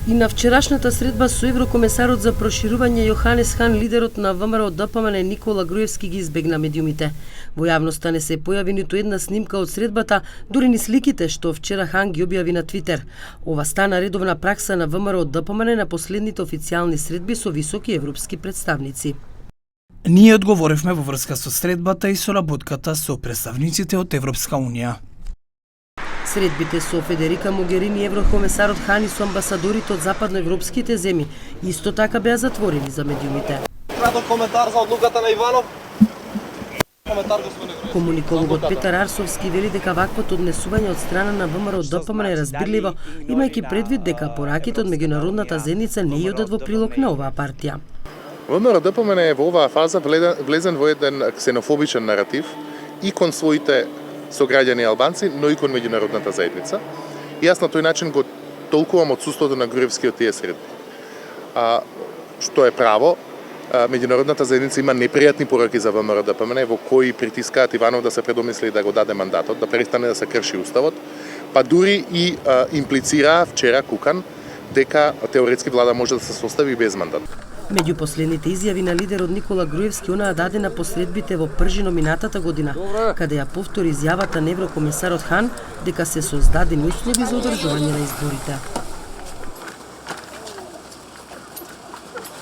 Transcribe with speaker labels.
Speaker 1: И на вчерашната средба со еврокомесарот за проширување Јоханес Хан, лидерот на ВМРО-ДПМН Никола Груевски ги избегна медиумите. Во јавноста не се појави ниту една снимка од средбата, дури ни сликите што вчера Хан ги објави на Твитер. Ова стана редовна пракса на ВМРО-ДПМН на последните официјални средби со високи европски представници.
Speaker 2: Ние одговоривме во врска со средбата и соработката со представниците од Европска Унија.
Speaker 1: Средбите со Федерика Могерини, еврокомесарот Хан и со амбасадорите од западноевропските земји исто така беа затворени за медиумите.
Speaker 3: Краток коментар за одлуката на Иванов.
Speaker 1: Комуникологот Петар Арсовски вели дека ваквото однесување од страна на ВМРО-ДПМН е разбирливо, имајќи предвид дека пораките од меѓународната заедница не одат во прилог на оваа партија.
Speaker 4: ВМРО-ДПМН е во оваа фаза влезен во еден ксенофобичен наратив и кон своите сограѓани албанци, но и кон меѓународната заедница. И јас на тој начин го толкувам отсуството на Груевски од тие средби. Што е право, меѓународната заедница има непријатни пораки за ВМРО-ДПМН во кои притискаат Иванов да се предомисли да го даде мандатот, да престане да се крши уставот, па дури и имплицираа вчера Кукан дека теоретски влада може да се состави без мандат.
Speaker 1: Меѓу последните изјави на лидерот Никола Груевски, онаа дадена по средбите во Пржино минатата година, каде ја повтори изјавата на еврокомесарот Хан дека се создадени услови за одржување на изборите.